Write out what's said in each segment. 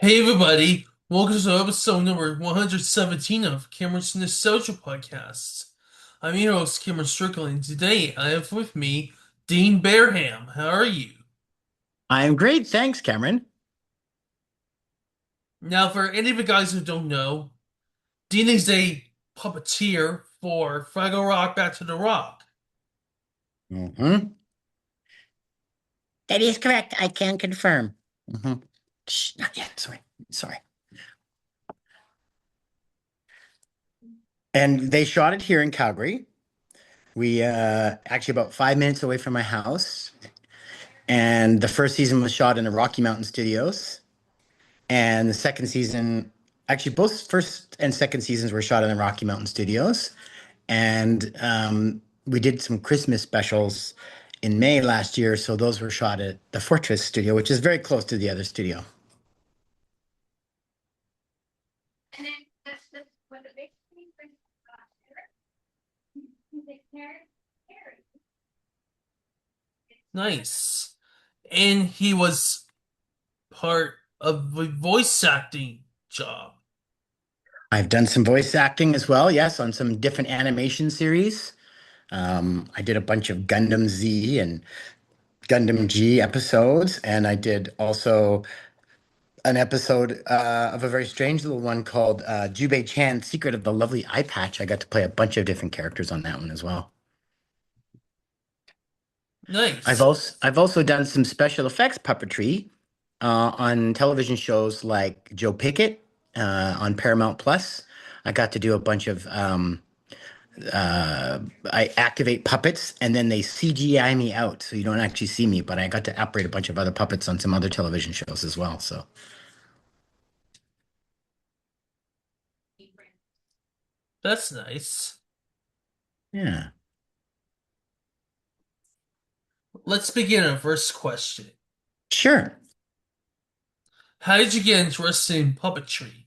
Hey everybody, welcome to episode number 117 of Cameron's Nostalgia Podcast. I'm your host, Cameron Strickland. Today I have with me Dean Bareham. How are you? I'm great, thanks, Cameron. Now, for any of you guys who don't know, Dean is a puppeteer for Fraggle Rock Back to the Rock. That is correct. I can confirm. hmm Shh, not yet. Sorry. And they shot it here in Calgary. We actually about 5 minutes away from my house. And the first season was shot in the Rocky Mountain Studios. And the second season, actually, both first and second seasons were shot in the Rocky Mountain Studios. And we did some Christmas specials in May last year. So those were shot at the Fortress Studio, which is very close to the other studio. Nice. And he was part of the voice acting job. I've done some voice acting as well, yes, on some different animation series. I did a bunch of Gundam Z and Gundam G episodes, and I did also an episode of a very strange little one called Jubei Chan's Secret of the Lovely Eye Patch. I got to play a bunch of different characters on that one as well. Nice. I've also done some special effects puppetry on television shows like Joe Pickett on Paramount Plus. I got to do a bunch of I activate puppets and then they CGI me out, so you don't actually see me. But I got to operate a bunch of other puppets on some other television shows as well. So That's nice. yeah, Let's begin our first question. sure. How did you get interested in puppetry?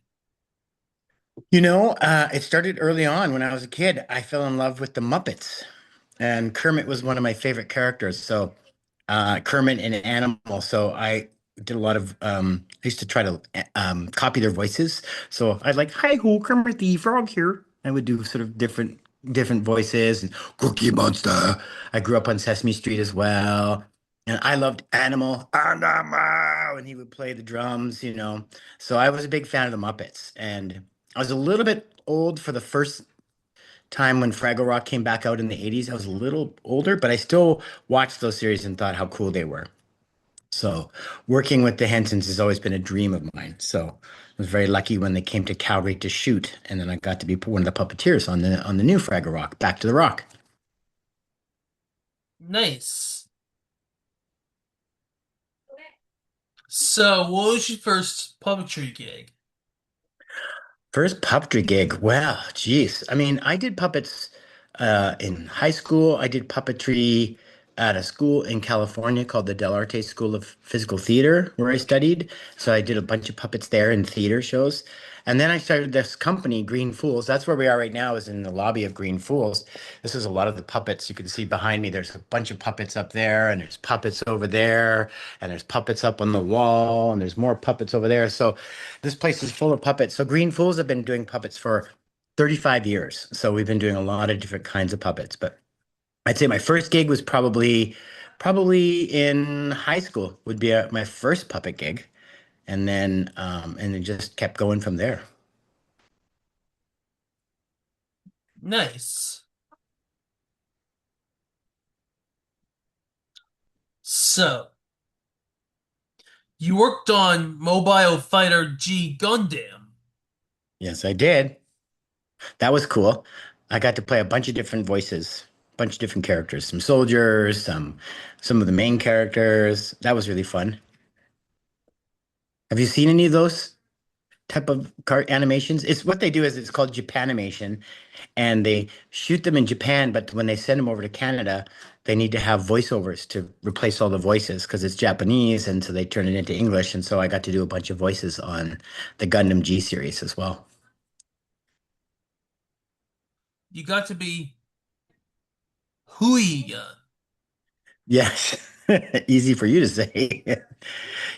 It started early on when I was a kid. I fell in love with the Muppets, and Kermit was one of my favorite characters. So Kermit and an animal. So I did a lot of I used to try to copy their voices. So I'd like, "Hi ho, Kermit the Frog here." I would do sort of different voices and Cookie Monster. I grew up on Sesame Street as well. And I loved Animal, and he would play the drums. So I was a big fan of the Muppets. And I was a little bit old for the first time when Fraggle Rock came back out in the 80s. I was a little older, but I still watched those series and thought how cool they were. So working with the Hensons has always been a dream of mine. So I was very lucky when they came to Calgary to shoot, and then I got to be one of the puppeteers on the new Fraggle Rock, Back to the Rock. Nice. So, what was your first puppetry gig? First puppetry gig. Well, geez. I mean, I did puppets in high school. I did puppetry at a school in California called the Del Arte School of Physical Theater, where I studied. So I did a bunch of puppets there in theater shows. And then I started this company, Green Fools. That's where we are right now, is in the lobby of Green Fools. This is a lot of the puppets you can see behind me. There's a bunch of puppets up there, and there's puppets over there, and there's puppets up on the wall, and there's more puppets over there. So this place is full of puppets. So Green Fools have been doing puppets for 35 years. So we've been doing a lot of different kinds of puppets. But I'd say my first gig was probably in high school would be my first puppet gig. And it just kept going from there. Nice. So, you worked on Mobile Fighter G Gundam. Yes, I did. That was cool. I got to play a bunch of different voices, a bunch of different characters, some soldiers, some of the main characters. That was really fun. Have you seen any of those type of car animations? It's what they do is it's called Japanimation, and they shoot them in Japan, but when they send them over to Canada, they need to have voiceovers to replace all the voices because it's Japanese, and so they turn it into English. And so I got to do a bunch of voices on the Gundam G series as well. You got to be Huiya. Yes. Easy for you to say.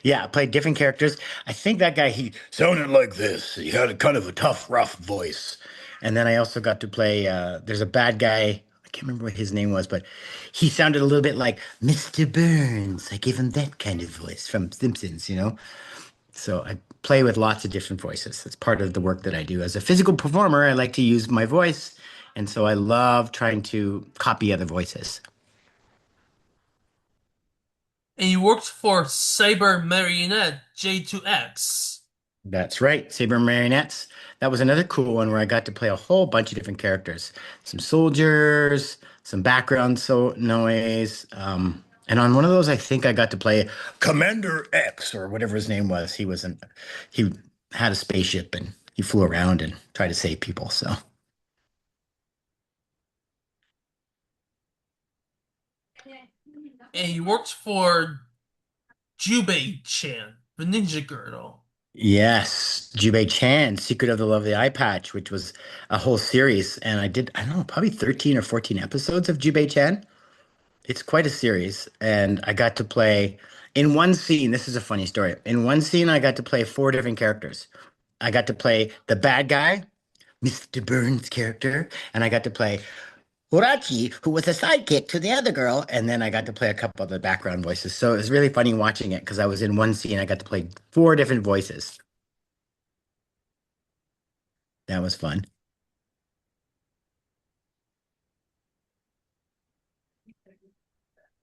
Yeah, I played different characters. I think that guy, he sounded like this. He had a kind of a tough, rough voice. And then I also got to play, there's a bad guy. I can't remember what his name was, but he sounded a little bit like Mr. Burns. I gave him that kind of voice from Simpsons, you know? So I play with lots of different voices. It's part of the work that I do. As a physical performer, I like to use my voice. And so I love trying to copy other voices. And you worked for Cyber Marionette J2X. That's right, Saber Marionettes. That was another cool one where I got to play a whole bunch of different characters, some soldiers, some background noise. And on one of those, I think I got to play Commander X or whatever his name was. He had a spaceship and he flew around and tried to save people. So And you worked for Jubei-chan, the Ninja Girl. yes, Jubei Chan, Secret of the Lovely Eye Patch, which was a whole series, and I don't know, probably 13 or 14 episodes of Jubei Chan. It's quite a series, and I got to play in one scene. This is a funny story. In one scene, I got to play four different characters. I got to play the bad guy, Mr. Burns' character, and I got to play Horachi, who was a sidekick to the other girl, and then I got to play a couple of the background voices. So it was really funny watching it because I was in one scene. I got to play four different voices. That was fun.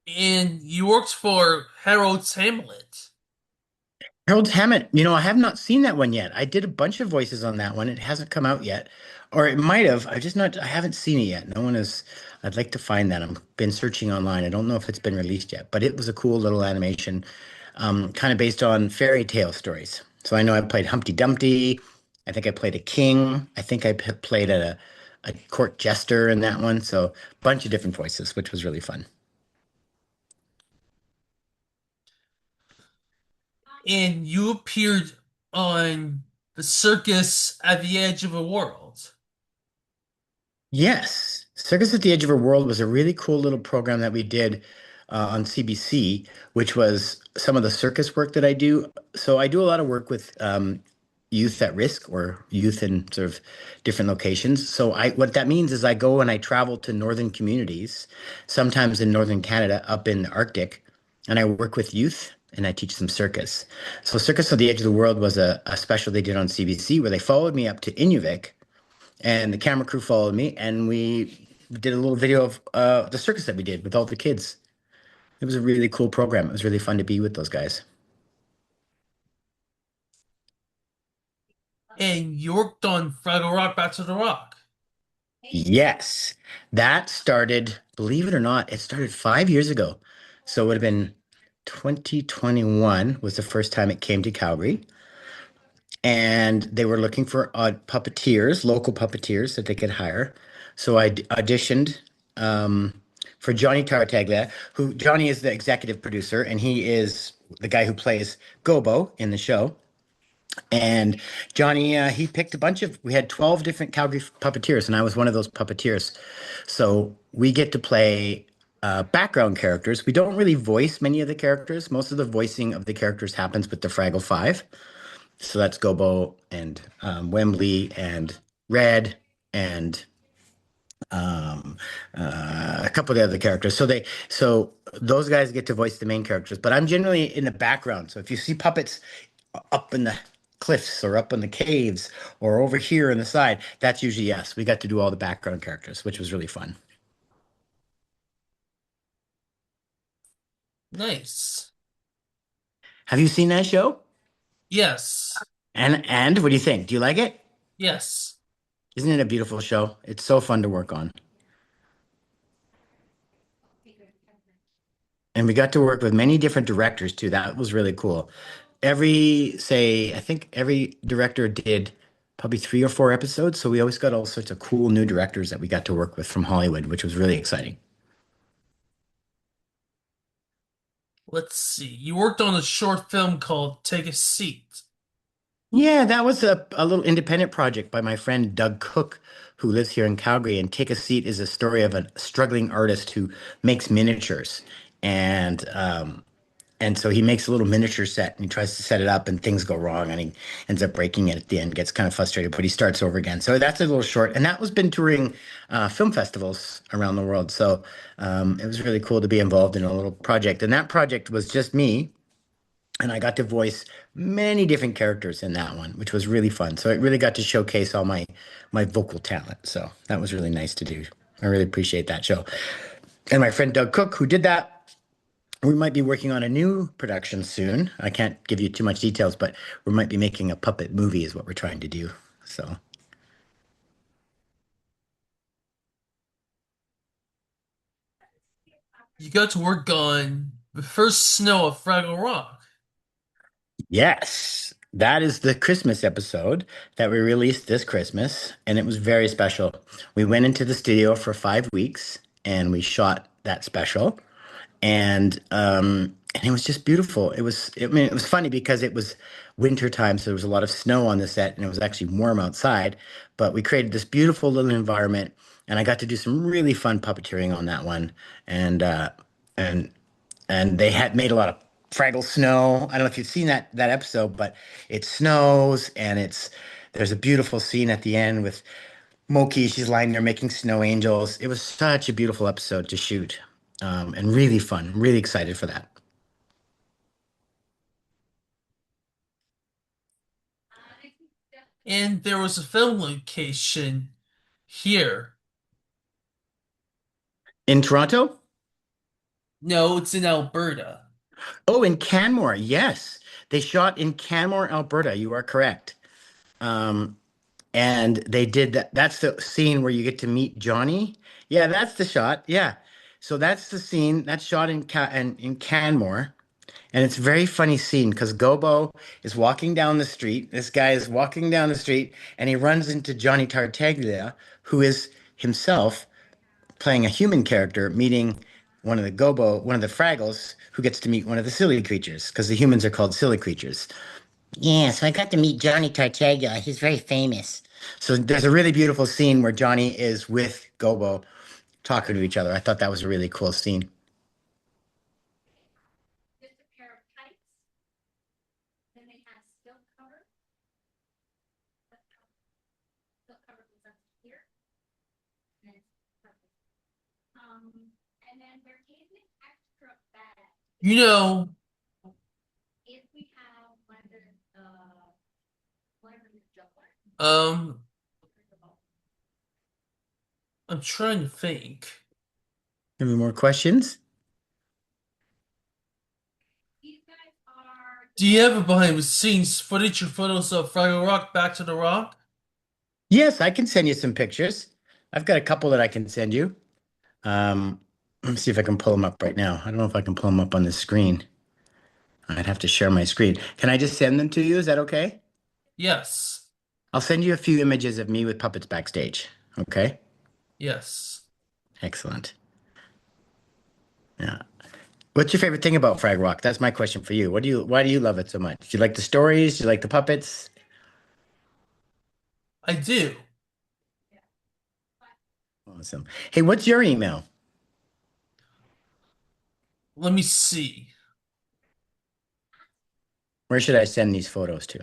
And you worked for Harold's Hamlet. Harold Hammett, I have not seen that one yet. I did a bunch of voices on that one. It hasn't come out yet. Or it might have. I haven't seen it yet. No one has, I'd like to find that. I've been searching online. I don't know if it's been released yet, but it was a cool little animation, kind of based on fairy tale stories. So I know I played Humpty Dumpty. I think I played a king. I think played a court jester in that one. So a bunch of different voices, which was really fun. And you appeared on the circus at the edge of a world. Yes, Circus at the Edge of Our World was a really cool little program that we did on CBC, which was some of the circus work that I do. So I do a lot of work with youth at risk or youth in sort of different locations. So what that means is I go and I travel to northern communities, sometimes in northern Canada, up in the Arctic, and I work with youth and I teach them circus. So Circus at the Edge of the World was a special they did on CBC where they followed me up to Inuvik and the camera crew followed me, and we did a little video of the circus that we did with all the kids. It was a really cool program. It was really fun to be with those guys. And you worked on Fraggle Rock Back to the Rock. Yes, that started, believe it or not, it started 5 years ago. So it would have been 2021 was the first time it came to Calgary. And they were looking for puppeteers, local puppeteers that they could hire. So I auditioned for Johnny Tartaglia, who Johnny is the executive producer, and he is the guy who plays Gobo in the show. And Johnny, he picked a bunch of, we had 12 different Calgary puppeteers, and I was one of those puppeteers. So we get to play background characters. We don't really voice many of the characters. Most of the voicing of the characters happens with the Fraggle Five. So that's Gobo and Wembley and Red and um, a couple of the other characters. So those guys get to voice the main characters, but I'm generally in the background. So if you see puppets up in the cliffs or up in the caves or over here on the side, that's usually us. We got to do all the background characters, which was really fun. Nice. Have you seen that show? Yes. And what do you think? Do you like it? Yes. Isn't it a beautiful show? It's so fun to work on. And we got to work with many different directors too. That was really cool. I think every director did probably 3 or 4 episodes. So we always got all sorts of cool new directors that we got to work with from Hollywood, which was really exciting. Let's see. You worked on a short film called Take a Seat. Yeah, that was a little independent project by my friend Doug Cook, who lives here in Calgary. And Take a Seat is a story of a struggling artist who makes miniatures. and and so he makes a little miniature set and he tries to set it up and things go wrong and he ends up breaking it at the end, gets kind of frustrated, but he starts over again. So that's a little short. And that was been touring film festivals around the world. So it was really cool to be involved in a little project. And that project was just me. And I got to voice many different characters in that one, which was really fun. So it really got to showcase all my vocal talent. So that was really nice to do. I really appreciate that show. And my friend Doug Cook, who did that, we might be working on a new production soon. I can't give you too much details, but we might be making a puppet movie is what we're trying to do. So You got to work on the first snow of Fraggle Rock. yes, that is the Christmas episode that we released this Christmas, and it was very special. We went into the studio for 5 weeks and we shot that special. And it was just beautiful. I mean, it was funny because it was winter time, so there was a lot of snow on the set, and it was actually warm outside. But we created this beautiful little environment, and I got to do some really fun puppeteering on that one. And and and they had made a lot of Fraggle snow. I don't know if you've seen that episode, but it snows, and there's a beautiful scene at the end with Moki. She's lying there making snow angels. It was such a beautiful episode to shoot, and really fun. Really excited for that. And there was a film location here. In Toronto? No, it's in Alberta. Oh, in Canmore. Yes. They shot in Canmore, Alberta. You are correct. Um, and they did that. That's the scene where you get to meet Johnny. Yeah, that's the shot. Yeah. So that's the scene. That's shot in Canmore. And it's a very funny scene because Gobo is walking down the street. This guy is walking down the street and he runs into Johnny Tartaglia, who is himself playing a human character, meeting one of the Fraggles, who gets to meet one of the silly creatures because the humans are called silly creatures. Yeah, so I got to meet Johnny Tartaglia. He's very famous. So there's a really beautiful scene where Johnny is with Gobo talking to each other. I thought that was a really cool scene. You know, um, I'm trying to think. Any more questions? Do you have a behind the scenes footage or photos of Fraggle Rock Back to the Rock? Yes, I can send you some pictures. I've got a couple that I can send you. Um, let me see if I can pull them up right now. I don't know if I can pull them up on the screen. I'd have to share my screen. Can I just send them to you? Is that okay? Yes. I'll send you a few images of me with puppets backstage. Okay? Yes. Excellent. Yeah. What's your favorite thing about Frag Rock? That's my question for you. Why do you love it so much? Do you like the stories? Do you like the puppets? I do. Awesome. Hey, what's your email? Let me see. Where should I send these photos to?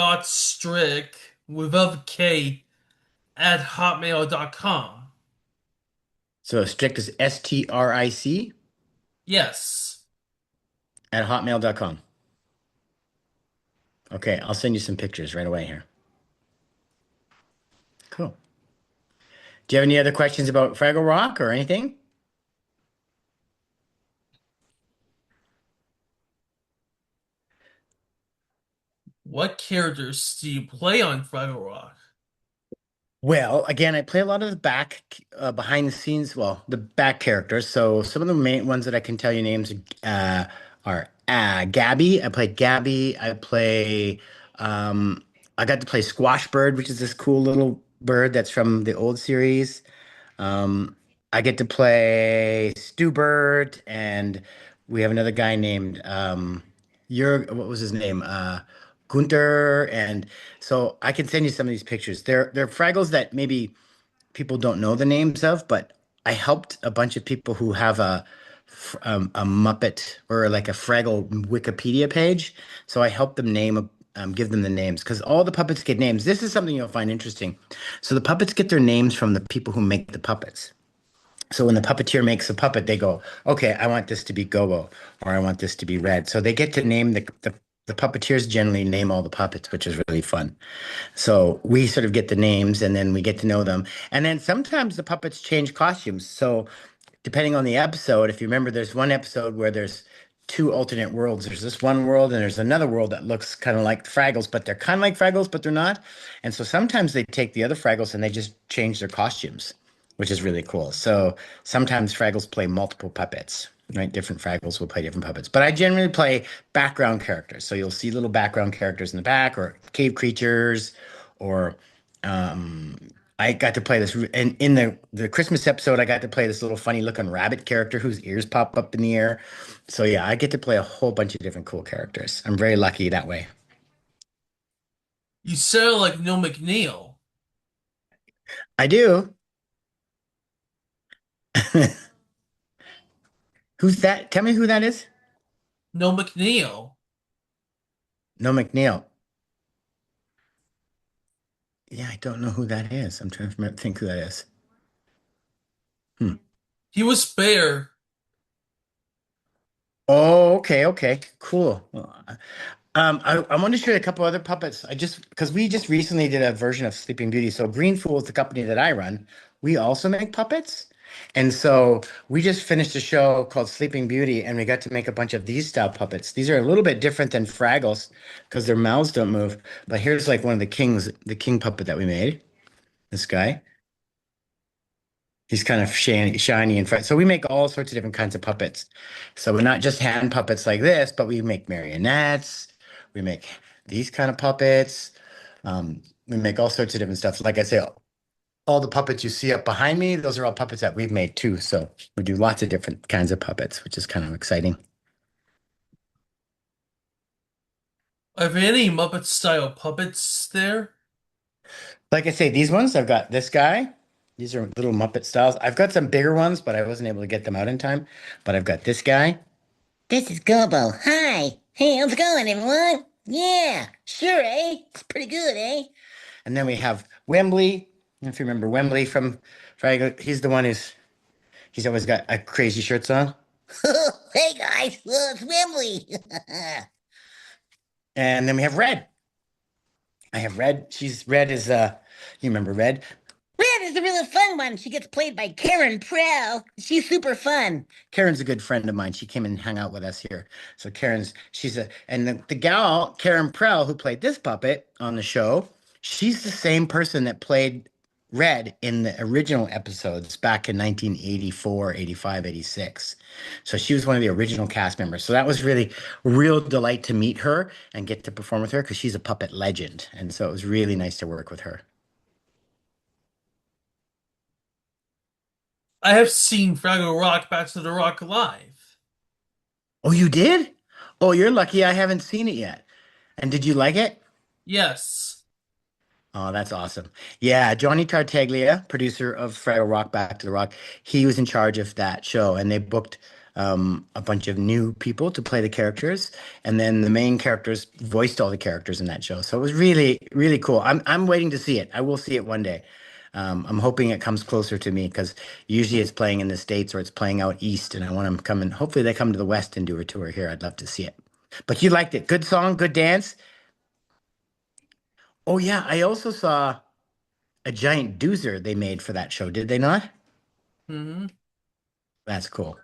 Cameron.strick without a K at hotmail.com. So strict is STRIC Yes. at hotmail.com. Okay, I'll send you some pictures right away here. Cool. Do you have any other questions about Fraggle Rock or anything? What characters do you play on Fraggle Rock? Well, again, I play a lot of the behind the scenes, well, the back characters. So some of the main ones that I can tell you names are Gabby. I played Gabby. Um, I got to play Squash Bird, which is this cool little bird that's from the old series. Um, I get to play Stu Bird, and we have another guy named what was his name? Gunter, and so I can send you some of these pictures. They're Fraggles that maybe people don't know the names of, but I helped a bunch of people who have a Muppet or like a Fraggle Wikipedia page. So I helped them give them the names because all the puppets get names. This is something you'll find interesting. So the puppets get their names from the people who make the puppets. So when the puppeteer makes a puppet, they go, okay, I want this to be Gobo, or I want this to be Red. So they get to name the puppeteers generally name all the puppets, which is really fun. So we sort of get the names and then we get to know them. And then sometimes the puppets change costumes. So depending on the episode, if you remember, there's one episode where there's two alternate worlds. There's this one world and there's another world that looks kind of like Fraggles, but they're kind of like Fraggles, but they're not. And so sometimes they take the other Fraggles and they just change their costumes, which is really cool. So sometimes Fraggles play multiple puppets, right? Different Fraggles will play different puppets. But I generally play background characters. So you'll see little background characters in the back or cave creatures or um, I got to play this in the Christmas episode. I got to play this little funny looking rabbit character whose ears pop up in the air. So yeah, I get to play a whole bunch of different cool characters. I'm very lucky that way. You sound like Neil McNeil. I do. Who's that? Tell me who that is. Neil McNeil. No, McNeil. Yeah, I don't know who that is. I'm trying to think who that is. Hmm. He was Bear. Oh, okay, okay, cool. I want to show you a couple other puppets. I just because we just recently did a version of Sleeping Beauty. So Green Fool is the company that I run. We also make puppets, and so we just finished a show called Sleeping Beauty, and we got to make a bunch of these style puppets. These are a little bit different than Fraggles because their mouths don't move. But here's like one of the king puppet that we made. This guy. He's kind of shiny and fresh. So we make all sorts of different kinds of puppets. So we're not just hand puppets like this, but we make marionettes. We make these kind of puppets. We make all sorts of different stuff. Like I say, all the puppets you see up behind me, those are all puppets that we've made too. So we do lots of different kinds of puppets, which is kind of exciting. Are there any Muppet style puppets there? Like I say, these ones, I've got this guy. These are little Muppet styles. I've got some bigger ones, but I wasn't able to get them out in time. But I've got this guy. This is Gobo. Hi. Hey, how's it going, everyone? Yeah, sure, eh? It's pretty good, eh? And then we have Wembley. If you remember Wembley from Fraggle, he's the one he's always got a crazy shirts on. Hey guys, it's Wembley. And then we have Red. I have Red. Red is you remember Red? Red is the really fun one. She gets played by Karen Prell. She's super fun. Karen's a good friend of mine. She came and hung out with us here. So she's and the gal, Karen Prell, who played this puppet on the show, she's the same person that played Red in the original episodes back in 1984, 85, 86. So she was one of the original cast members. So that was really a real delight to meet her and get to perform with her because she's a puppet legend. And so it was really nice to work with her. I have seen Fraggle Rock Back to the Rock live. Oh, you did? Oh, you're lucky I haven't seen it yet. And did you like it? Yes. Oh, that's awesome. Yeah, Johnny Tartaglia, producer of Fraggle Rock Back to the Rock, he was in charge of that show, and they booked a bunch of new people to play the characters, and then the main characters voiced all the characters in that show. So it was really, really cool. I'm waiting to see it. I will see it one day. I'm hoping it comes closer to me because usually it's playing in the States or it's playing out east, and I want them coming. Hopefully they come to the West and do a tour here. I'd love to see it. But you liked it. Good song, good dance. Oh yeah, I also saw a giant doozer they made for that show, did they not? Hmm. That's cool.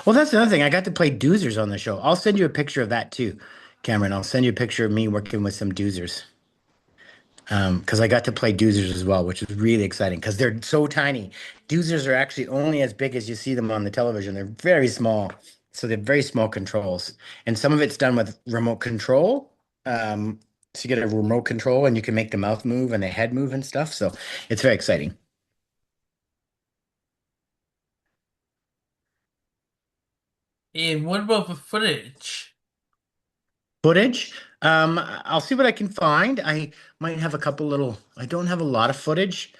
Well, that's another thing. I got to play doozers on the show. I'll send you a picture of that too, Cameron. I'll send you a picture of me working with some doozers. Because I got to play doozers as well, which is really exciting because they're so tiny. Doozers are actually only as big as you see them on the television. They're very small. So they're very small controls. And some of it's done with remote control. Um, so you get a remote control and you can make the mouth move and the head move and stuff. So it's very exciting. And what about the footage? Footage. I'll see what I can find. I might have a couple little, I don't have a lot of footage,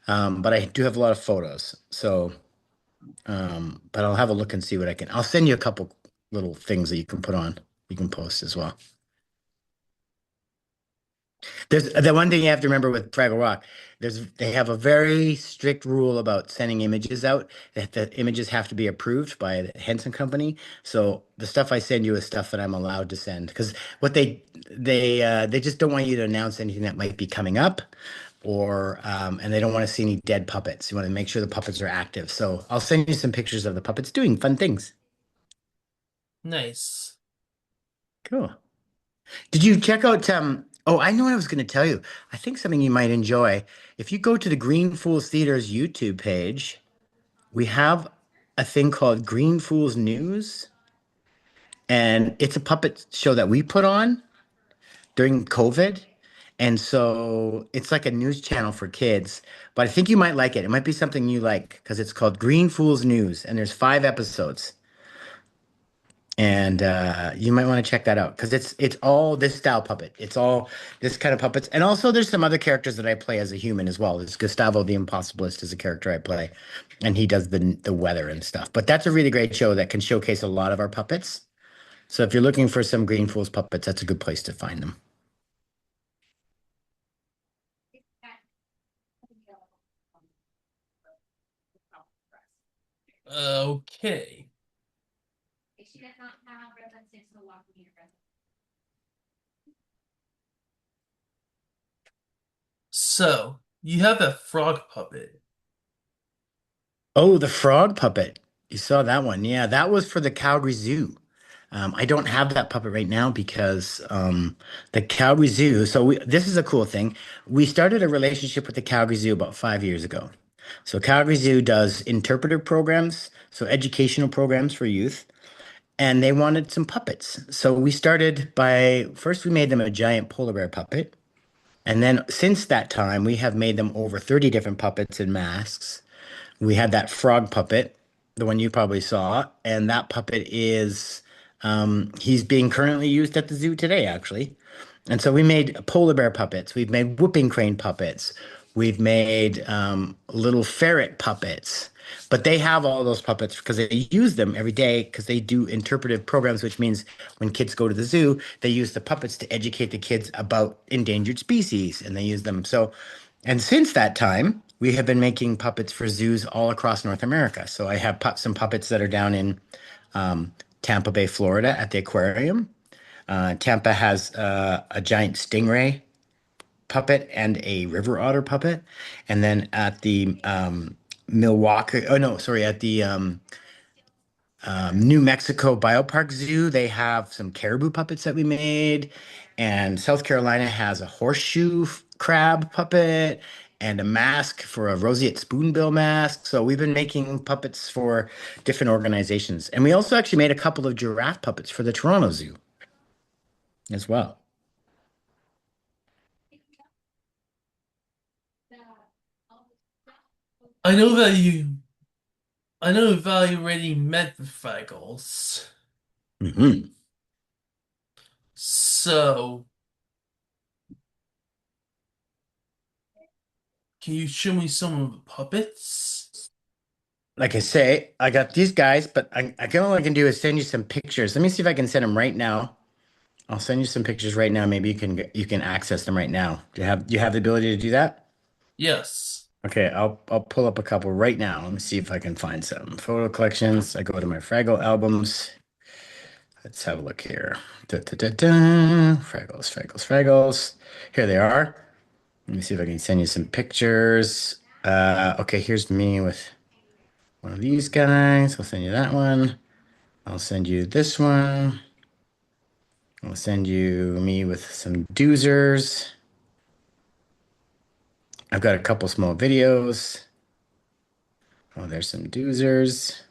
but I do have a lot of photos. So, but I'll have a look and see what I can. I'll send you a couple little things that you can put on, you can post as well. There's the one thing you have to remember with Fraggle Rock. They have a very strict rule about sending images out. That the images have to be approved by the Henson Company. So the stuff I send you is stuff that I'm allowed to send because what they just don't want you to announce anything that might be coming up, or and they don't want to see any dead puppets. You want to make sure the puppets are active. So I'll send you some pictures of the puppets doing fun things. Nice. Cool. Did you check out oh, I know what I was going to tell you. I think something you might enjoy. If you go to the Green Fools Theater's YouTube page, we have a thing called Green Fools News, and it's a puppet show that we put on during COVID. And so it's like a news channel for kids, but I think you might like it. It might be something you like because it's called Green Fools News, and there's 5 episodes. And you might want to check that out because it's all this style puppet. It's all this kind of puppets, and also there's some other characters that I play as a human as well. There's Gustavo the Impossibilist is a character I play, and he does the weather and stuff. But that's a really great show that can showcase a lot of our puppets. So if you're looking for some Green Fools puppets, that's a good place to find them. Okay. So, you have that frog puppet. Oh, the frog puppet. You saw that one. Yeah, that was for the Calgary Zoo. I don't have that puppet right now because the Calgary Zoo. So this is a cool thing. We started a relationship with the Calgary Zoo about 5 years ago. So Calgary Zoo does interpretive programs, so educational programs for youth, and they wanted some puppets. So we started by first we made them a giant polar bear puppet, and then since that time we have made them over 30 different puppets and masks. We had that frog puppet, the one you probably saw, and that puppet is he's being currently used at the zoo today, actually. And so we made polar bear puppets. We've made whooping crane puppets. We've made little ferret puppets. But they have all those puppets because they use them every day because they do interpretive programs, which means when kids go to the zoo, they use the puppets to educate the kids about endangered species, and they use them. So, and since that time, we have been making puppets for zoos all across North America. So I have some puppets that are down in Tampa Bay, Florida at the aquarium. Tampa has a giant stingray puppet and a river otter puppet. And then at the Milwaukee, oh no, sorry, at the New Mexico Biopark Zoo, they have some caribou puppets that we made. And South Carolina has a horseshoe crab puppet and a mask for a roseate spoonbill mask. So we've been making puppets for different organizations. And we also actually made a couple of giraffe puppets for the Toronto Zoo as well. I know that you I know that you already met the Fraggles. Mhm. So, can you show me some of the puppets? Like I say, I got these guys, but I can all I can do is send you some pictures. Let me see if I can send them right now. I'll send you some pictures right now. Maybe you can access them right now. Do you have the ability to do that? Yes. Okay, I'll pull up a couple right now. Let me see if I can find some photo collections. I go to my Fraggle albums. Let's have a look here. Da, da, da, da. Fraggles, Fraggles, Fraggles. Here they are. Let me see if I can send you some pictures. Okay, here's me with one of these guys. I'll send you that one. I'll send you this one. I'll send you me with some doozers. I've got a couple small videos. Oh, there's some doozers.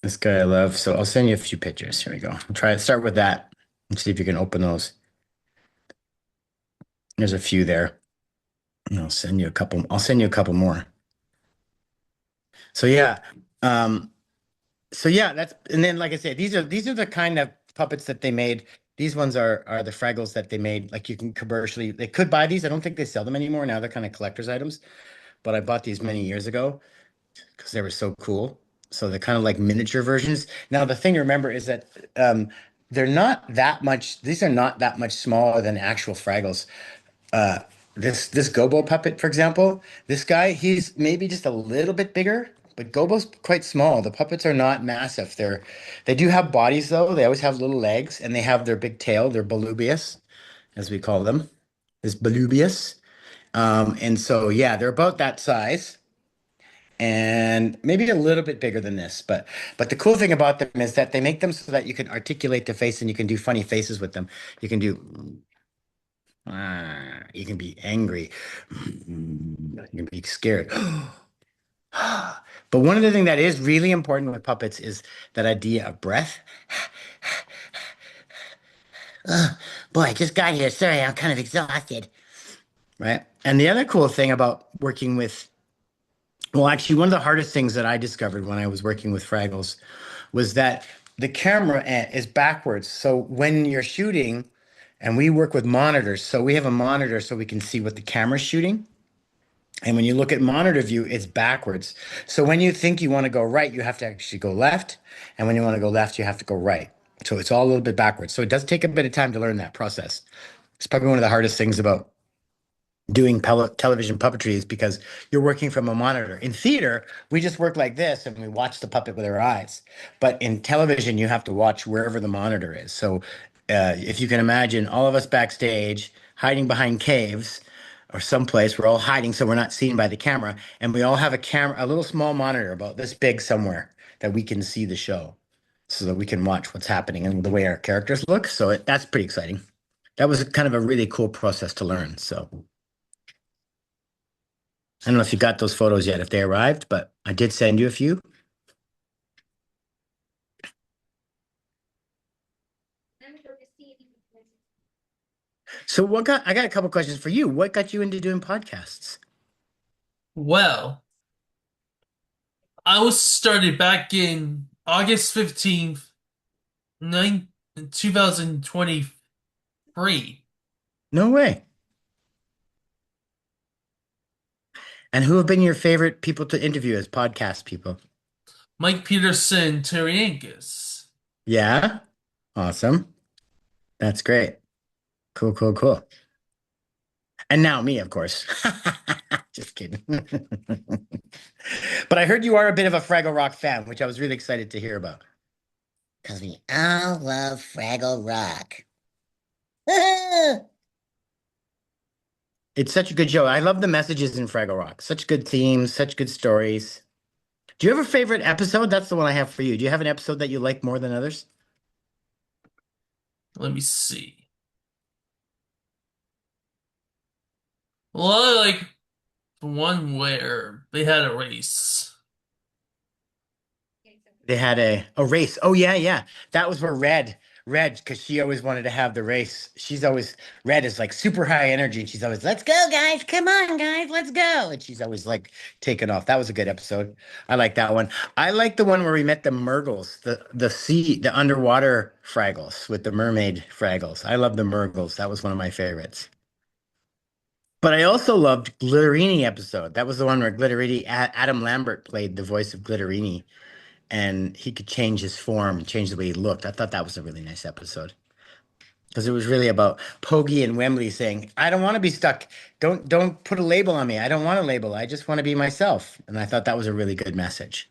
This guy I love. So I'll send you a few pictures. Here we go. I'll try to start with that and see if you can open those. There's a few there. And I'll send you a couple. I'll send you a couple more. So yeah. Um, so yeah, that's and then like I said, these are the kind of puppets that they made. These ones are the Fraggles that they made. Like you can commercially, they could buy these. I don't think they sell them anymore. Now they're kind of collector's items. But I bought these many years ago because they were so cool. So they're kind of like miniature versions. Now the thing to remember is that they're not that much. These are not that much smaller than actual Fraggles. Uh, this Gobo puppet, for example, this guy, he's maybe just a little bit bigger, but Gobo's quite small. The puppets are not massive. They do have bodies though. They always have little legs, and they have their big tail. They're volubious, as we call them. Is volubious. And so yeah, they're about that size and maybe a little bit bigger than this. But the cool thing about them is that they make them so that you can articulate the face and you can do funny faces with them. You can do you can be angry. You can be scared. But one of the things that is really important with puppets is that idea of breath. Boy, I just got here. Sorry, I'm kind of exhausted. Right. And the other cool thing about working with, well, actually, one of the hardest things that I discovered when I was working with Fraggles was that the camera is backwards. So when you're shooting, and we work with monitors, so we have a monitor so we can see what the camera's shooting. And when you look at monitor view, it's backwards. So when you think you want to go right, you have to actually go left. And when you want to go left, you have to go right. So it's all a little bit backwards. So it does take a bit of time to learn that process. It's probably one of the hardest things about doing television puppetry is because you're working from a monitor. In theater, we just work like this and we watch the puppet with our eyes. But in television, you have to watch wherever the monitor is. So if you can imagine all of us backstage hiding behind caves or someplace, we're all hiding so we're not seen by the camera. And we all have a camera, a little small monitor about this big somewhere that we can see the show so that we can watch what's happening and the way our characters look. So that's pretty exciting. That was kind of a really cool process to learn. So. I don't know if you got those photos yet, if they arrived, but I did send you a few. So I got a couple questions for you. What got you into doing podcasts? Well, I was started back in August 15th, 2023. No way. And who have been your favorite people to interview as podcast people? Mike Peterson, Terry Angus. Yeah. Awesome. That's great. Cool, cool, cool. And now me, of course. Just kidding. But I heard you are a bit of a Fraggle Rock fan, which I was really excited to hear about. Because we all love Fraggle Rock. It's such a good show. I love the messages in Fraggle Rock. Such good themes, such good stories. Do you have a favorite episode? That's the one I have for you. Do you have an episode that you like more than others? Let me see. Well, I like the one where they had a race. They had a race. Oh yeah, yeah. That was where Red, because she always wanted to have the race. She's always Red is like super high energy, and she's always, "Let's go, guys! Come on, guys, let's go!" And she's always like taking off. That was a good episode. I like that one. I like the one where we met the Murgles, the underwater Fraggles with the mermaid Fraggles. I love the Murgles. That was one of my favorites. But I also loved Glitterini episode. That was the one where Adam Lambert played the voice of Glitterini, and he could change his form and change the way he looked. I thought that was a really nice episode because it was really about Pogie and Wembley saying, "I don't want to be stuck. Don't put a label on me. I don't want a label. I just want to be myself." And I thought that was a really good message.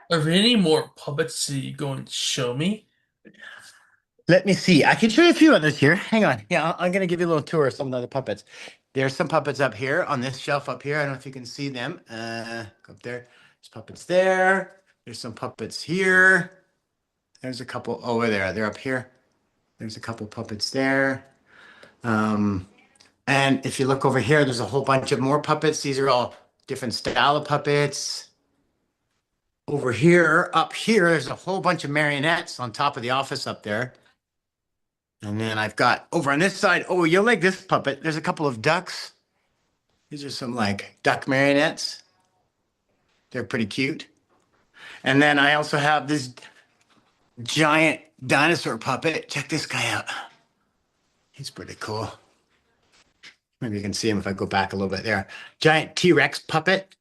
Are there any more puppets that you going to show me? Let me see. I can show you a few others here. Hang on. Yeah, I'm going to give you a little tour of some of the other puppets. There's some puppets up here on this shelf up here. I don't know if you can see them. Go up there. There's puppets there. There's some puppets here. There's a couple over there. They're up here. There's a couple puppets there. Um, and if you look over here, there's a whole bunch of more puppets. These are all different style of puppets. Over here, up here, there's a whole bunch of marionettes on top of the office up there. And then I've got over on this side, oh, you'll like this puppet. There's a couple of ducks. These are some like duck marionettes. They're pretty cute. And then I also have this giant dinosaur puppet. Check this guy out. He's pretty cool. Maybe you can see him if I go back a little bit there. Giant T-Rex puppet.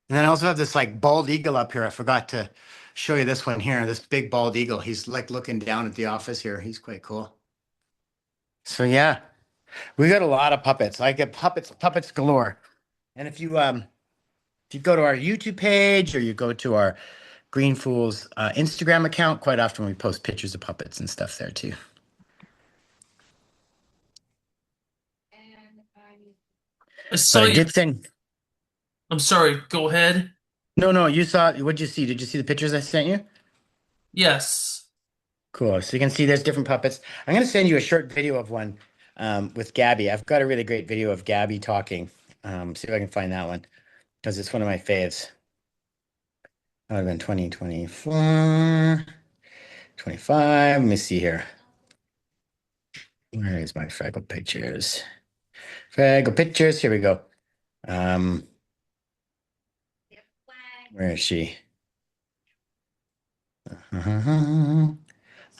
And then I also have this like bald eagle up here. I forgot to show you this one here. This big bald eagle. He's like looking down at the office here. He's quite cool. So yeah, we got a lot of puppets. I get puppets galore. And if you go to our YouTube page or you go to our Green Fools Instagram account, quite often we post pictures of puppets and stuff there too. I But saw I you. did send. I'm sorry. Go ahead. No, no, you saw. What'd you see? Did you see the pictures I sent you? Yes. Cool. So you can see there's different puppets. I'm going to send you a short video of one with Gabby. I've got a really great video of Gabby talking. See if I can find that one because it's one of my faves. That would have been 2024, 25. Let me see here. Where is my Fraggle pictures? Fraggle pictures. Here we go. Um, where is she?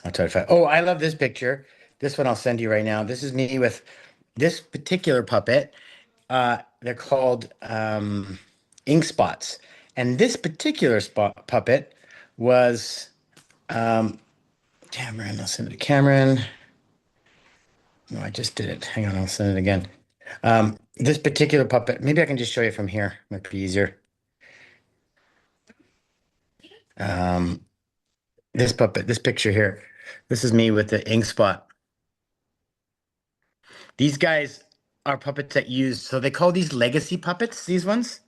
I'll try to find. Oh, I love this picture. This one I'll send you right now. This is me with this particular puppet. They're called ink spots. And this particular spot puppet was Cameron. I'll send it to Cameron. No, I just did it. Hang on, I'll send it again. This particular puppet, maybe I can just show you from here. Might be easier. Um, this puppet, this picture here. This is me with the ink spot. These guys are puppets that use, so they call these legacy puppets, these ones.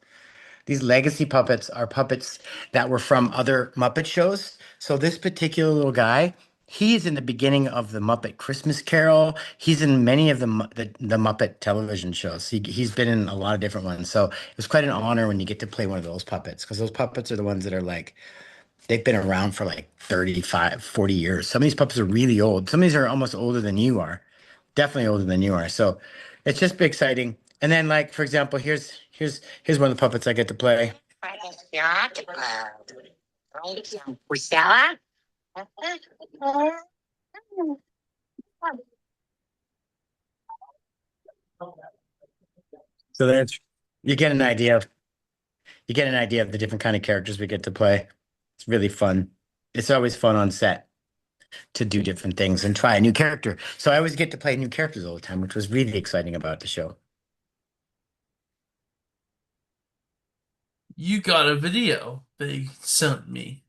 These legacy puppets are puppets that were from other Muppet shows. So this particular little guy, he's in the beginning of the Muppet Christmas Carol. He's in many of the Muppet television shows. He's been in a lot of different ones. So it's quite an honor when you get to play one of those puppets because those puppets are the ones that are like they've been around for like 35, 40 years. Some of these puppets are really old. Some of these are almost older than you are. Definitely older than you are. So it's just exciting. And then like for example, here's one of the puppets I get to play. So that's you get an idea of you get an idea of the different kind of characters we get to play. It's really fun. It's always fun on set to do different things and try a new character. So I always get to play new characters all the time, which was really exciting about the show. You got a video they sent me.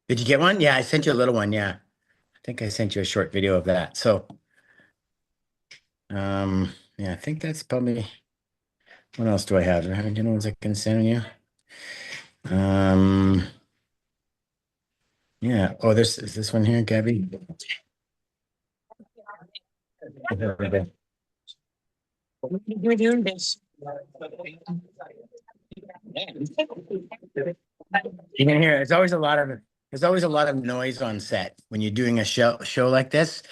Did you get one? Yeah, I sent you a little one. Yeah. I think I sent you a short video of that. So, yeah, I think that's probably what else do I have? Do I have any other ones I can send you? Um, yeah. Oh, is this one here, Gabby? We're doing this. You can hear there's always a lot of noise on set when you're doing a show like this.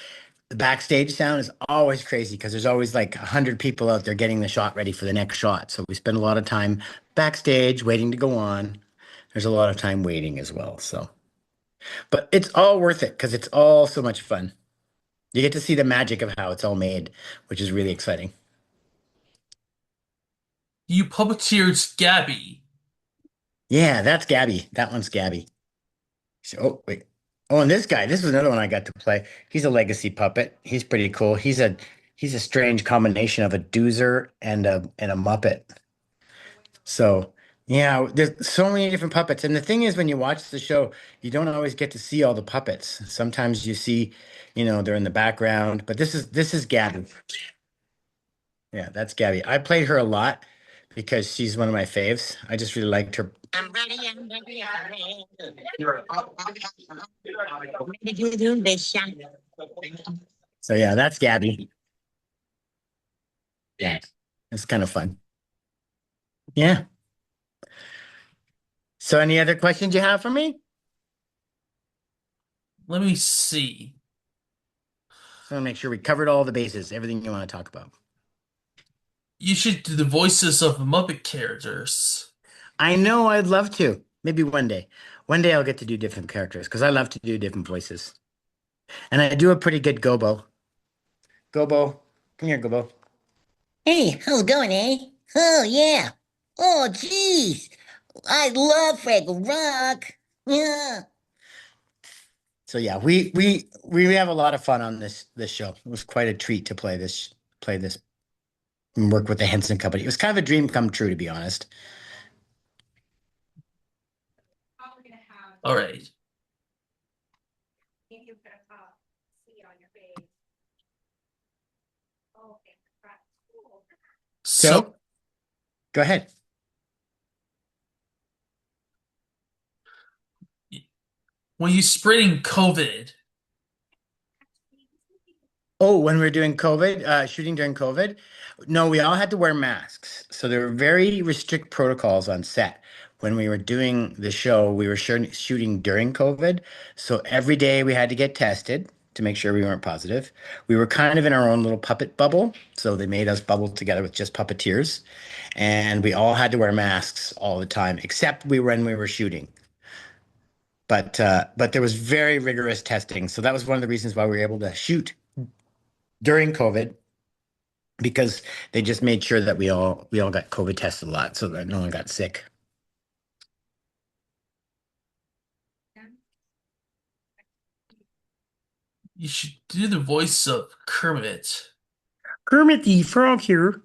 The backstage sound is always crazy because there's always like 100 people out there getting the shot ready for the next shot. So we spend a lot of time backstage waiting to go on. There's a lot of time waiting as well. So, but it's all worth it because it's all so much fun. You get to see the magic of how it's all made, which is really exciting. You puppeteered Gabby. Yeah, that's Gabby. That one's Gabby. So, oh, wait. Oh, and this guy, this was another one I got to play. He's a legacy puppet. He's pretty cool. He's a strange combination of a doozer and a Muppet. So yeah, there's so many different puppets. And the thing is, when you watch the show, you don't always get to see all the puppets. Sometimes you see, they're in the background. But this is Gabby. Yeah, that's Gabby. I played her a lot because she's one of my faves. I just really liked her. I'm ready, I'm ready, I'm ready. Did you do this? So yeah, that's Gabby. Yeah, it's kind of fun. Yeah. So any other questions you have for me? Let me see. So make sure we covered all the bases, everything you want to talk about. You should do the voices of the Muppet characters. I know I'd love to. Maybe one day. One day I'll get to do different characters because I love to do different voices. And I do a pretty good Gobo. Gobo, come here, Gobo. Hey, how's it going, eh? Oh, yeah. Oh, geez. I love Fraggle Rock. Yeah. So yeah, we have a lot of fun on this show. It was quite a treat to play this and work with the Henson Company. It was kind of a dream come true, to be honest. All right. So So go ahead. when you spreading COVID, Oh, when we were doing COVID, shooting during COVID, no, we all had to wear masks. So there were very restrict protocols on set. When we were doing the show, we were shooting during COVID. So every day we had to get tested to make sure we weren't positive. We were kind of in our own little puppet bubble. So they made us bubble together with just puppeteers. And we all had to wear masks all the time, except when we were shooting. But there was very rigorous testing. So that was one of the reasons why we were able to shoot during COVID because they just made sure that we all got COVID tested a lot so that no one got sick. you should do the voice of Kermit. Kermit the Frog here.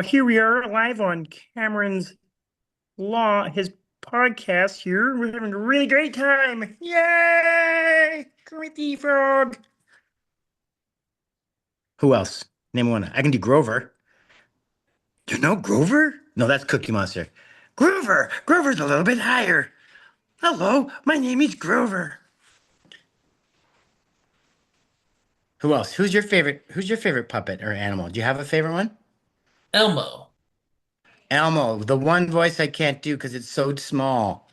Here we are live on Cameron's his podcast here. We're having a really great time. Yay! Kermit the Frog. Who else? Name one. I can do Grover. You know Grover? No, that's Cookie Monster. Grover! Grover's a little bit higher. Hello, my name is Grover. Who else? Who's your favorite puppet or animal? Do you have a favorite one? Elmo. Elmo, the one voice I can't do because it's so small.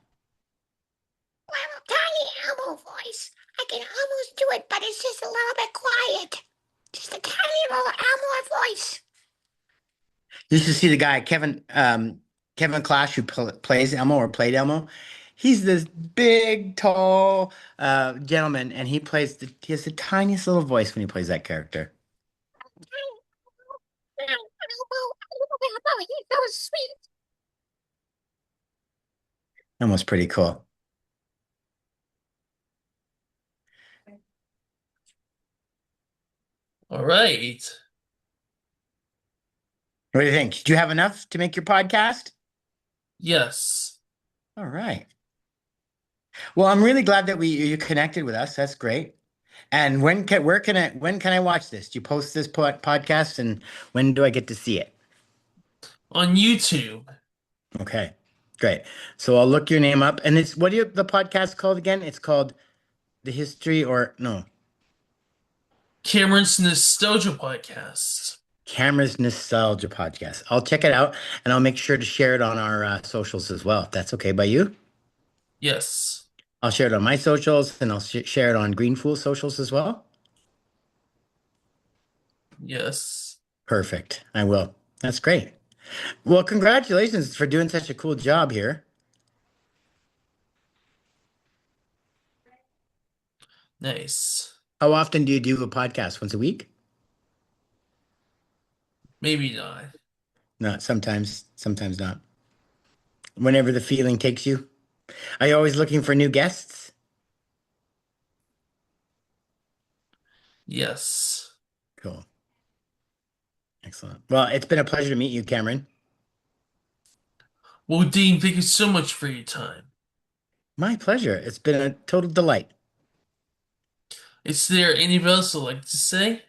Well, tiny Elmo voice. I can almost do it, but it's just a little bit quiet. Just a tiny little Elmo voice. You used to see the guy, Kevin Clash, who plays Elmo or played Elmo. He's this big, tall gentleman, and he has the tiniest little voice when he plays that character. He's so sweet. Elmo's pretty cool. All right. What do you think? Do you have enough to make your podcast? Yes. All right. Well, I'm really glad that we you connected with us. That's great. And when can I watch this? Do you post this podcast and when do I get to see it? On YouTube, Okay. Great. So I'll look your name up and it's the podcast called again? It's called The History or no, Cameron's Nostalgia Podcast. Camera's Nostalgia Podcast. I'll check it out and I'll make sure to share it on our socials as well. If that's okay by you. Yes. I'll share it on my socials and I'll share it on Greenfool socials as well. Yes. Perfect. I will. That's great. Well, congratulations for doing such a cool job here. Nice. How often do you do a podcast? Once a week? Maybe not. Not sometimes, sometimes not. Whenever the feeling takes you. Are you always looking for new guests? Yes. Cool. Excellent. Well, it's been a pleasure to meet you, Cameron. Well, Dean, thank you so much for your time. My pleasure. It's been a total delight. Is there anything else I'd like to say?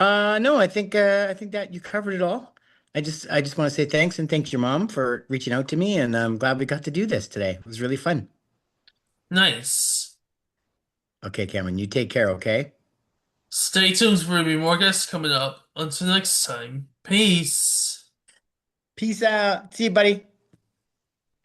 No, I think that you covered it all. I just want to say thanks and thanks your mom for reaching out to me, and I'm glad we got to do this today. It was really fun. Nice. Okay, Cameron, you take care, okay? Stay tuned for maybe more guests coming up. Until next time, peace. Peace out. See you, buddy.